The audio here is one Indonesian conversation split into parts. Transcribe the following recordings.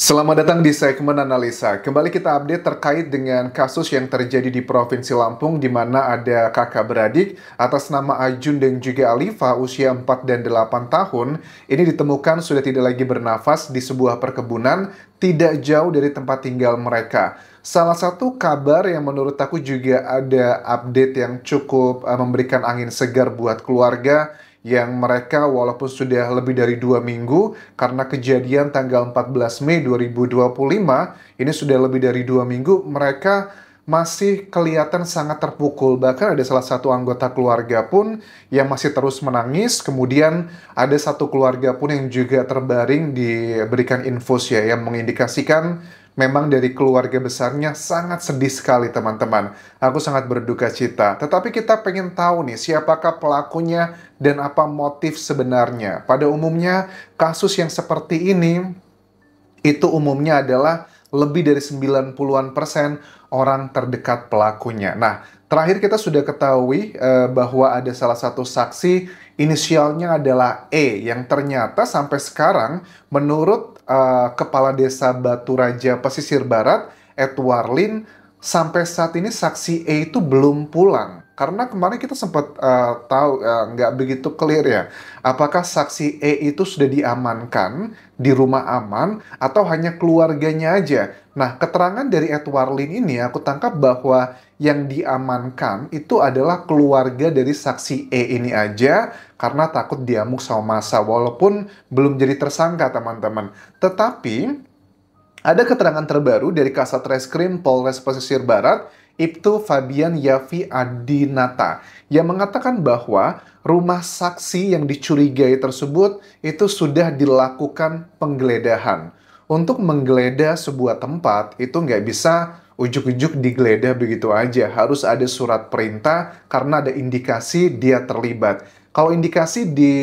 Selamat datang di segmen analisa. Kembali kita update terkait dengan kasus yang terjadi di Provinsi Lampung di mana ada kakak beradik atas nama Ajun dan juga Alifa usia 4 dan 8 tahun. Ini ditemukan sudah tidak lagi bernafas di sebuah perkebunan tidak jauh dari tempat tinggal mereka. Salah satu kabar yang menurut aku juga ada update yang cukup memberikan angin segar buat keluarga yang mereka walaupun sudah lebih dari 2 minggu karena kejadian tanggal 14 Mei 2025 ini sudah lebih dari 2 minggu mereka masih kelihatan sangat terpukul. Bahkan ada salah satu anggota keluarga pun yang masih terus menangis. Kemudian ada satu keluarga pun yang juga terbaring diberikan infus ya yang mengindikasikan memang dari keluarga besarnya sangat sedih sekali teman-teman. Aku sangat berduka cita. Tetapi kita pengen tahu nih siapakah pelakunya dan apa motif sebenarnya. Pada umumnya kasus yang seperti ini itu umumnya adalah lebih dari 90-an% orang terdekat pelakunya. Nah, terakhir kita sudah ketahui bahwa ada salah satu saksi inisialnya adalah E yang ternyata sampai sekarang menurut Kepala Desa Batu Raja Pesisir Barat, Edward Lin, sampai saat ini saksi E itu belum pulang. Karena kemarin kita sempat tahu nggak begitu clear ya, apakah saksi E itu sudah diamankan di rumah aman atau hanya keluarganya aja. Nah, keterangan dari Edward Lin ini aku tangkap bahwa yang diamankan itu adalah keluarga dari saksi E ini aja karena takut diamuk sama massa walaupun belum jadi tersangka teman-teman. Tetapi ada keterangan terbaru dari Kasat Reskrim Polres Pesisir Barat, Ibtu Fabian Yafi Adinata, yang mengatakan bahwa rumah saksi yang dicurigai tersebut itu sudah dilakukan penggeledahan. Untuk menggeledah sebuah tempat itu nggak bisa ujuk-ujuk digeledah begitu aja. Harus ada surat perintah karena ada indikasi dia terlibat. Kalau indikasi di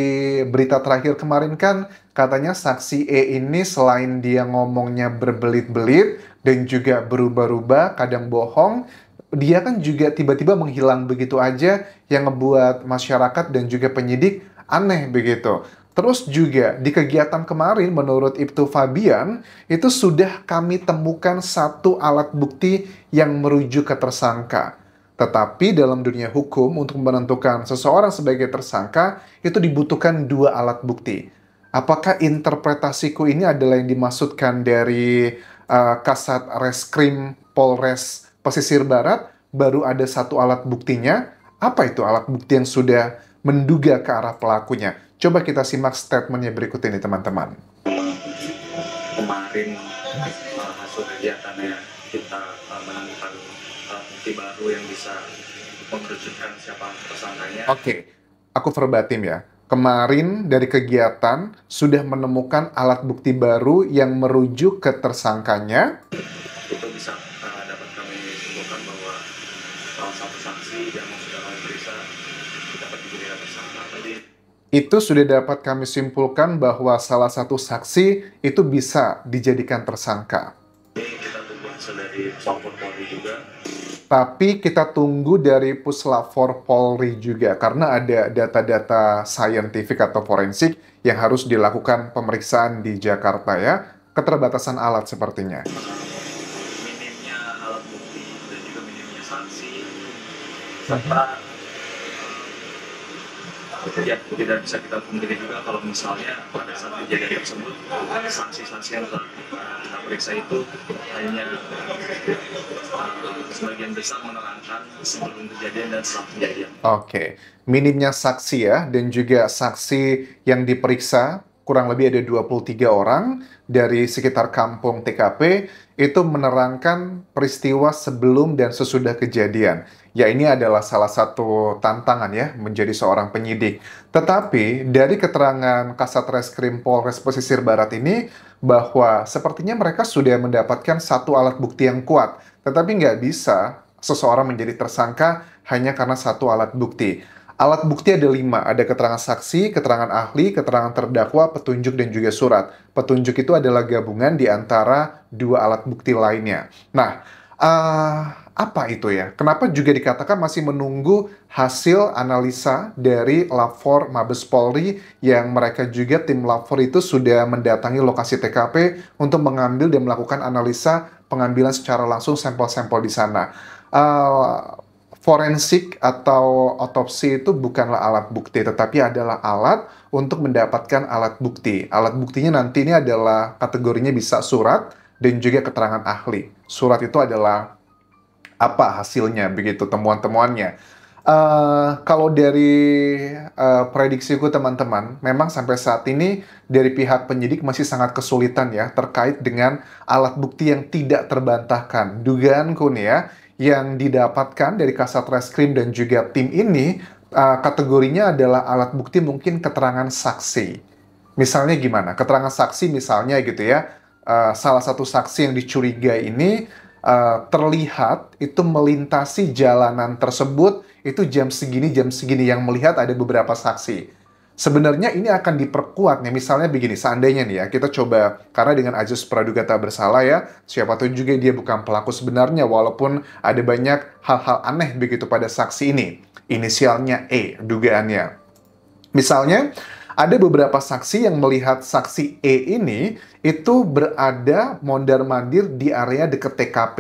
berita terakhir kemarin kan katanya saksi E ini selain dia ngomongnya berbelit-belit dan juga berubah-ubah, kadang bohong, dia kan juga tiba-tiba menghilang begitu aja yang ngebuat masyarakat dan juga penyidik aneh begitu. Terus juga di kegiatan kemarin menurut Ibtu Fabian itu sudah kami temukan satu alat bukti yang merujuk ke tersangka. Tetapi dalam dunia hukum untuk menentukan seseorang sebagai tersangka itu dibutuhkan dua alat bukti. Apakah interpretasiku ini adalah yang dimaksudkan dari Kasat Reskrim Polres Pesisir Barat, baru ada satu alat buktinya? Apa itu alat bukti yang sudah menduga ke arah pelakunya? Coba kita simak statementnya berikut ini teman-teman. Kemarin hasil kegiatannya kita menemukan bukti baru yang bisa mengerucutkan siapa tersangkanya. Oke, aku verbatim ya. Kemarin dari kegiatan sudah menemukan alat bukti baru yang merujuk ke tersangkanya. Itu bisa dapat kami simpulkan bahwa salah satu saksi yang sudah kami periksa dapat dijadikan tersangka. Itu sudah dapat kami simpulkan bahwa salah satu saksi itu bisa dijadikan tersangka. Ini kita tunggu hasil dari Puslap Polri juga. Tapi kita tunggu dari Puslap Polri juga karena ada data-data saintifik atau forensik yang harus dilakukan pemeriksaan di Jakarta ya. Keterbatasan alat sepertinya. Minimnya alat bukti dan juga minimnya saksi serta ya tidak bisa kita pungkiri juga kalau misalnya pada saat kejadian tersebut saksi-saksi yang telah kita periksa itu hanya sebagian besar menerangkan sebelum kejadian dan setelah kejadian. Oke, minimnya saksi ya dan juga saksi yang diperiksa kurang lebih ada 23 orang dari sekitar kampung TKP itu menerangkan peristiwa sebelum dan sesudah kejadian. Ya ini adalah salah satu tantangan ya menjadi seorang penyidik. Tetapi dari keterangan Kasat Reskrim Polres Pesisir Barat ini bahwa sepertinya mereka sudah mendapatkan satu alat bukti yang kuat. Tetapi nggak bisa seseorang menjadi tersangka hanya karena satu alat bukti. Alat bukti ada 5, ada keterangan saksi, keterangan ahli, keterangan terdakwa, petunjuk, dan juga surat. Petunjuk itu adalah gabungan di antara dua alat bukti lainnya. Nah, Apa itu ya? Kenapa juga dikatakan masih menunggu hasil analisa dari Lafor Mabes Polri yang mereka juga tim Lafor itu sudah mendatangi lokasi TKP untuk mengambil dan melakukan analisa pengambilan secara langsung sampel-sampel di sana. Forensik atau otopsi itu bukanlah alat bukti, tetapi adalah alat untuk mendapatkan alat bukti. Alat buktinya nanti ini adalah kategorinya bisa surat dan juga keterangan ahli. Surat itu adalah apa hasilnya, begitu temuan-temuannya. Kalau dari prediksiku teman-teman, memang sampai saat ini dari pihak penyidik masih sangat kesulitan ya terkait dengan alat bukti yang tidak terbantahkan. Dugaanku nih ya, yang didapatkan dari Kasat Reskrim dan juga tim ini, kategorinya adalah alat bukti mungkin keterangan saksi. Misalnya gimana? Keterangan saksi misalnya gitu ya, salah satu saksi yang dicurigai ini terlihat itu melintasi jalanan tersebut itu jam segini yang melihat ada beberapa saksi. Sebenarnya ini akan diperkuat nih, misalnya begini, seandainya nih ya, kita coba, karena dengan azas praduga tak bersalah ya, siapa tahu juga dia bukan pelaku sebenarnya, walaupun ada banyak hal-hal aneh begitu pada saksi ini. Inisialnya E, dugaannya. Misalnya, ada beberapa saksi yang melihat saksi E ini itu berada mondar-mandir di area dekat TKP.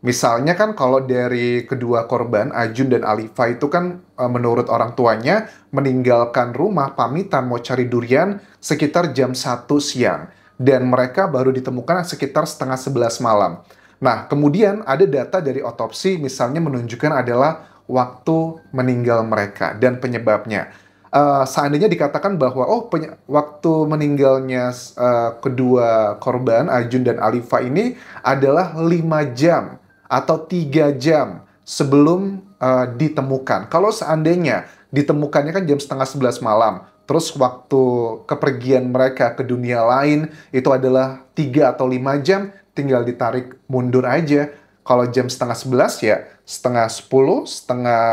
Misalnya kan kalau dari kedua korban, Ajun dan Alifa itu kan menurut orang tuanya meninggalkan rumah pamitan mau cari durian sekitar jam 1 siang. Dan mereka baru ditemukan sekitar setengah 11 malam. Nah, kemudian ada data dari otopsi misalnya menunjukkan adalah waktu meninggal mereka dan penyebabnya. Seandainya dikatakan bahwa waktu meninggalnya kedua korban Ajun dan Alifa ini adalah 5 jam atau 3 jam sebelum ditemukan. Kalau seandainya ditemukannya kan jam setengah 11 malam, terus waktu kepergian mereka ke dunia lain itu adalah 3 atau 5 jam, tinggal ditarik mundur aja. Kalau jam setengah 11 ya setengah 10, setengah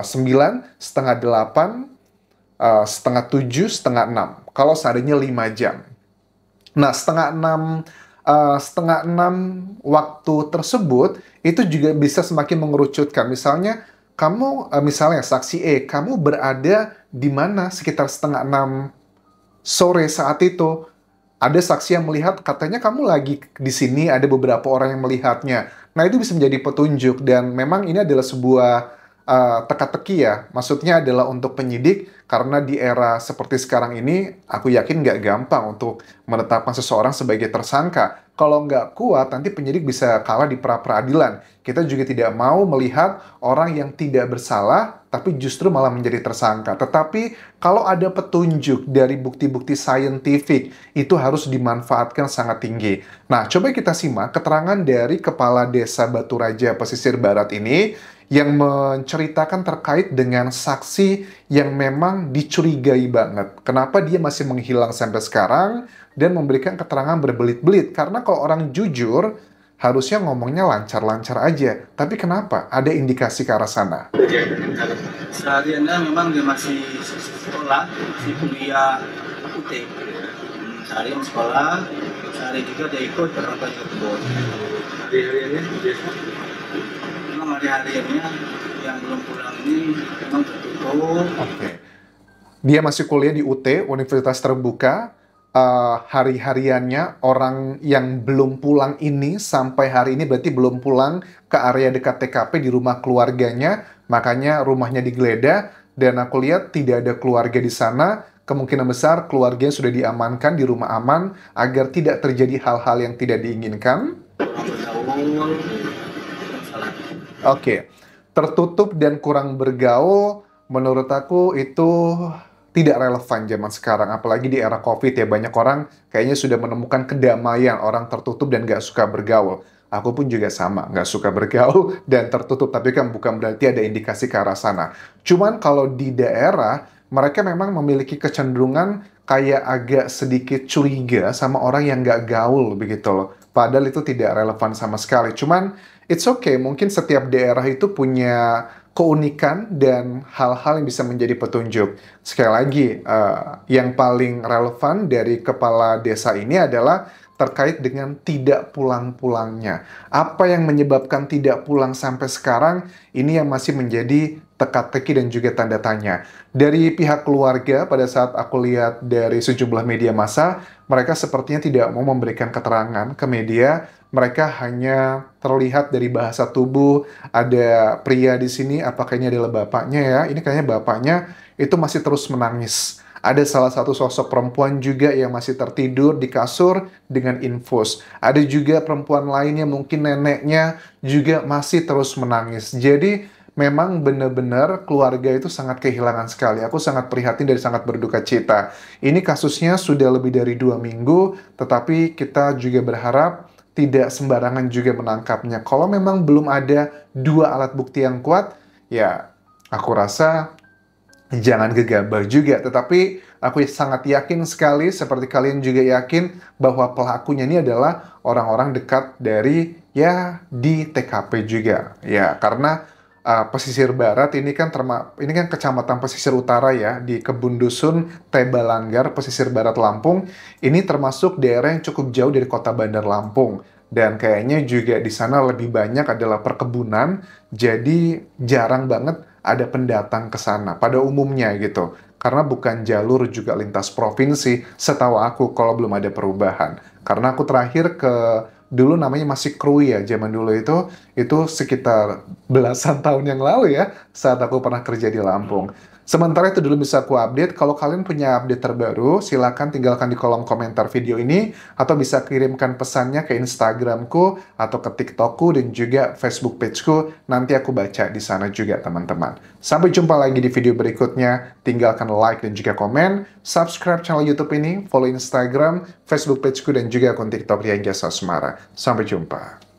9, setengah 8, setengah 7, setengah 6. Kalau seandainya 5 jam. Nah, setengah 6 waktu tersebut itu juga bisa semakin mengerucutkan. Misalnya, misalnya saksi E, kamu berada di mana sekitar setengah 6 sore saat itu. Ada saksi yang melihat, katanya kamu lagi di sini, ada beberapa orang yang melihatnya. Nah, itu bisa menjadi petunjuk, dan memang ini adalah sebuah teka-teki ya. Maksudnya adalah untuk penyidik, karena di era seperti sekarang ini, aku yakin nggak gampang untuk menetapkan seseorang sebagai tersangka. Kalau nggak kuat, nanti penyidik bisa kalah di pra-peradilan. Kita juga tidak mau melihat orang yang tidak bersalah, tapi justru malah menjadi tersangka. Tetapi kalau ada petunjuk dari bukti-bukti saintifik, itu harus dimanfaatkan sangat tinggi. Nah, coba kita simak keterangan dari Kepala Desa Batu Raja Pesisir Barat ini, yang menceritakan terkait dengan saksi yang memang dicurigai banget. Kenapa dia masih menghilang sampai sekarang dan memberikan keterangan berbelit-belit? Karena kalau orang jujur, harusnya ngomongnya lancar-lancar aja. Tapi kenapa? Ada indikasi ke arah sana. Sehariannya memang dia masih sekolah, masih kuliah UT. Seharian sekolah, sehari juga dia ikut orang tua ke kebun. Hari-hariannya biasa? Memang hari-hariannya yang belum pulang ini memang tertutup. Oke. Dia masih kuliah di UT, Universitas Terbuka. Hari-hariannya orang yang belum pulang ini sampai hari ini berarti belum pulang ke area dekat TKP di rumah keluarganya, makanya rumahnya digeledah, dan aku lihat tidak ada keluarga di sana. Kemungkinan besar keluarganya sudah diamankan di rumah aman agar tidak terjadi hal-hal yang tidak diinginkan. Oke, tertutup dan kurang bergaul, menurut aku itu tidak relevan zaman sekarang, apalagi di era COVID ya, banyak orang kayaknya sudah menemukan kedamaian, orang tertutup dan gak suka bergaul. Aku pun juga sama, gak suka bergaul dan tertutup, tapi kan bukan berarti ada indikasi ke arah sana. Cuman kalau di daerah, mereka memang memiliki kecenderungan kayak agak sedikit curiga sama orang yang gak gaul begitu loh. Padahal itu tidak relevan sama sekali. Cuman, it's okay, mungkin setiap daerah itu punya keunikan dan hal-hal yang bisa menjadi petunjuk. Sekali lagi, yang paling relevan dari kepala desa ini adalah terkait dengan tidak pulang-pulangnya. Apa yang menyebabkan tidak pulang sampai sekarang, ini yang masih menjadi teka-teki dan juga tanda tanya. Dari pihak keluarga, pada saat aku lihat dari sejumlah media massa, mereka sepertinya tidak mau memberikan keterangan ke media. Mereka hanya terlihat dari bahasa tubuh, ada pria di sini, apakah ini adalah bapaknya ya? Ini kayaknya bapaknya itu masih terus menangis. Ada salah satu sosok perempuan juga yang masih tertidur di kasur dengan infus. Ada juga perempuan lainnya, mungkin neneknya juga masih terus menangis. Jadi memang benar-benar keluarga itu sangat kehilangan sekali. Aku sangat prihatin dan sangat berduka cita. Ini kasusnya sudah lebih dari 2 minggu, tetapi kita juga berharap tidak sembarangan juga menangkapnya. Kalau memang belum ada 2 alat bukti yang kuat, ya aku rasa jangan gegabah juga, tetapi aku sangat yakin sekali, seperti kalian juga yakin, bahwa pelakunya ini adalah orang-orang dekat dari, ya, di TKP juga. Ya, karena pesisir barat ini kan kecamatan pesisir utara ya, di Kebun Dusun, Tebalanggar, pesisir barat Lampung. Ini termasuk daerah yang cukup jauh dari kota Bandar Lampung. Dan kayaknya juga di sana lebih banyak adalah perkebunan, jadi jarang banget ada pendatang ke sana pada umumnya gitu. Karena bukan jalur juga lintas provinsi, setahu aku kalau belum ada perubahan. Karena aku terakhir ke dulu namanya masih Krui ya, zaman dulu itu sekitar belasan tahun yang lalu ya, saat aku pernah kerja di Lampung. Sementara itu dulu bisa aku update. Kalau kalian punya update terbaru, silakan tinggalkan di kolom komentar video ini, atau bisa kirimkan pesannya ke Instagramku, atau ke TikTokku, dan juga Facebook pageku. Nanti aku baca di sana juga, teman-teman. Sampai jumpa lagi di video berikutnya. Tinggalkan like dan juga komen, subscribe channel YouTube ini, follow Instagram, Facebook pageku, dan juga akun TikTok Dian Jasa Asmara. Sampai jumpa.